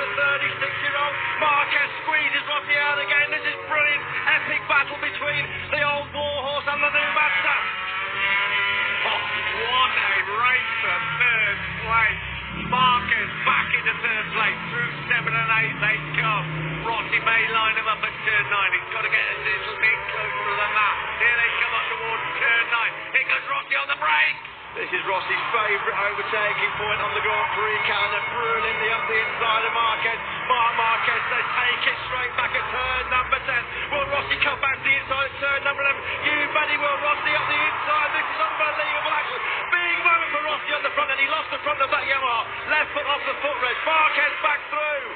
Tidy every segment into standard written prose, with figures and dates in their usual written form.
the 36-year-old. Marquez squeezes Rossi out again. This is brilliant. Epic battle between the old warhorse and the new master. Oh, what a race for third place. Marquez back into third place. Through 7 and 8 they come. Rossi may line him up at turn 9. He's got to get a little bit closer than that. Here they come up towards turn 9. Here goes Rossi on the brake. This is Rossi's favourite overtaking point on the Grand Prix calendar. Brilliantly up the inside of Marquez. Marquez, they take it straight back at turn number 10. Will Rossi come back to the inside at turn number 11? You bet he will. Rossi up the inside. This is unbelievable action. Big moment for Rossi on the front, and he lost the front of that Yamaha. Left foot off the footrest. Marquez back through.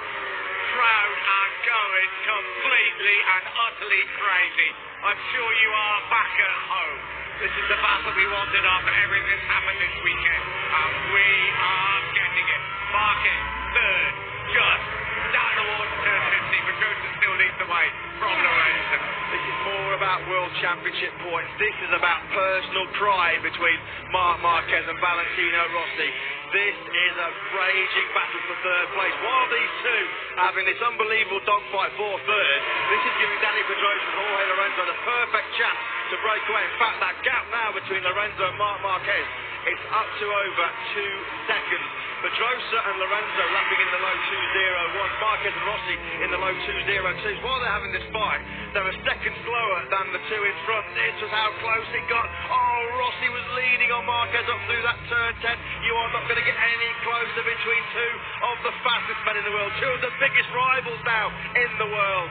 Crowd are going completely and utterly crazy. I'm sure you are back at home. This is the battle we wanted after everything that's happened this weekend, and we are getting it. Marquez, third, just down towards turn 50, but Joseph still leads the way from Lorenzo. This is more about World Championship points. This is about personal pride between Marc Marquez and Valentino Rossi. This is a raging battle for third place. While these two having this unbelievable dogfight for third, this is giving Danny Pedrosa and Jorge Lorenzo the perfect chance to break away. In fact, that gap now between Lorenzo and Marc Marquez, it's up to over 2 seconds. Pedrosa and Lorenzo lapping in the low 2.01. Marquez and Rossi in the low 2.02s. While they're having this fight, they're a second slower than the two in front. This was how close it got. Oh, Rossi was leading on Marquez up through that turn 10. You are not going to get any closer between two of the fastest men in the world. Two of the biggest rivals now in the world.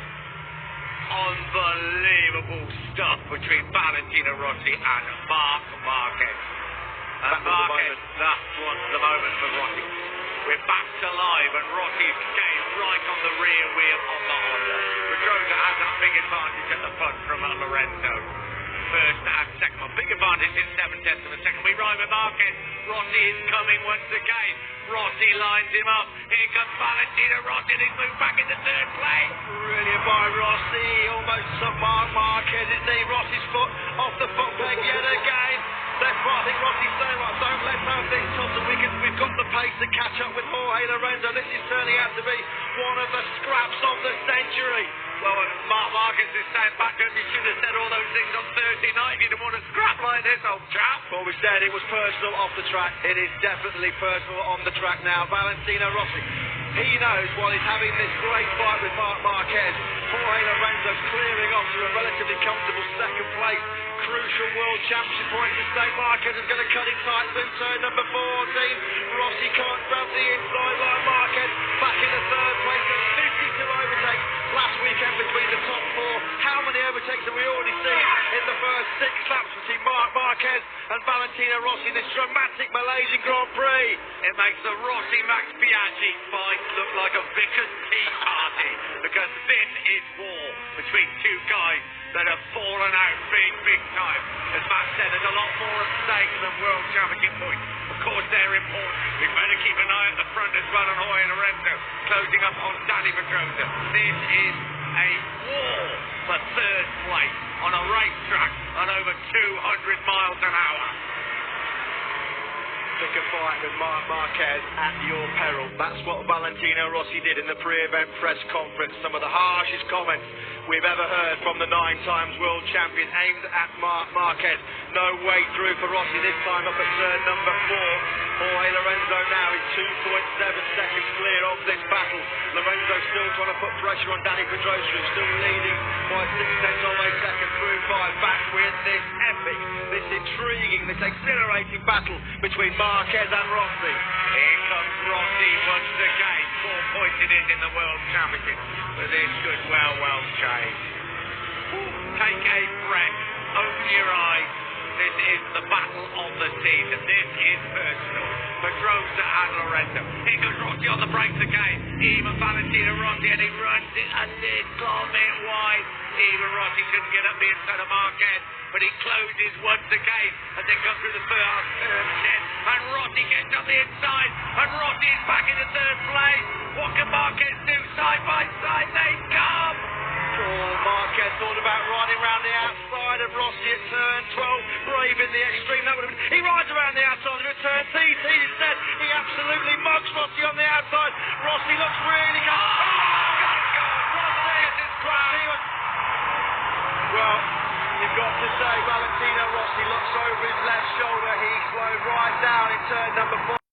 Unbelievable stuff between Valentino Rossi and Marc Marquez. And Marquez, that was the moment for Rossi. We're back to live, and Rossi's gained right on the rear wheel of the Honda. Pedrosa has that big advantage at the front from Lorenzo. First and second, a big advantage in 7/10 of a second. We ride with Marquez. Rossi is coming once again. Rossi lines him up. Here comes Valentino Rossi, and he's moved back into third place. Brilliant by Rossi. Almost some Marquez's knee. Rossi's foot off the foot peg yet again. Therefore, I think Rossi's saying, well, don't let's have this, Thompson. We've got the pace to catch up with Jorge Lorenzo. This is turning out to be one of the scraps of the century. Well, Marc Marquez is saying back to him, you should have said all those things on Thursday night. You didn't want to scrap like this, old chap. Well, we said it was personal off the track. It is definitely personal on the track now. Valentino Rossi, he knows while he's having this great fight with Marc Marquez, Jorge Lorenzo's clearing off to a relatively comfortable second place. Crucial World Championship points to stake. Marquez is going to cut it tight through turn number 14. Rossi can't grab the inside line. Marquez back in the third place. There's 52 overtakes last weekend between the top four. How many overtakes have we already seen in the first 6 laps between Marc Marquez and Valentino Rossi in this dramatic Malaysian Grand Prix? It makes the Rossi-Max Biaggi fight look like a vicar's tea party, because this is war between two guys that have fallen out big time. As Matt said, there's a lot more at stake than World Championship points. Of course, they're important. We better keep an eye at the front as well on Jorge Lorenzo, closing up on Danny Pedrosa. This is a war for third place on a racetrack on over 200 miles an hour. Pick a fight with Marc Marquez at your peril. That's what Valentino Rossi did in the pre-event press conference. Some of the harshest comments we've ever heard from the 9-time world champion aimed at Marc Marquez. No way through for Rossi this time up at turn number 4. Jorge Lorenzo now is 2.7 seconds clear of this battle. Lorenzo still trying to put pressure on Danny Pedrosa, who's still leading by 6/10 of a second through 5. Back with this epic, this intriguing, this exhilarating battle between Marquez and Rossi. Here comes Rossi once again. 4 points it is in the World Championship. But this could well change. Take a breath. Open your eyes. This is the battle of the season. This is personal. Pedrosa and Lorenzo. Here goes Rossi on the brakes again. Even Valentino Rossi, and he runs it a little bit wide. Even Rossi couldn't get up the inside of Marquez, but he closes once again as they come through the first turn 10. And Rossi gets on the inside, and Rossi is back in the third place. What can Marquez do? Side by side they come. Marquez thought about riding around the outside of Rossi at turn 12, brave in the extreme. That would have been. He rides around the outside of turn 13 instead. He absolutely mugs Rossi on the outside. Rossi looks really Well, you've got to say Valentino Rossi looks so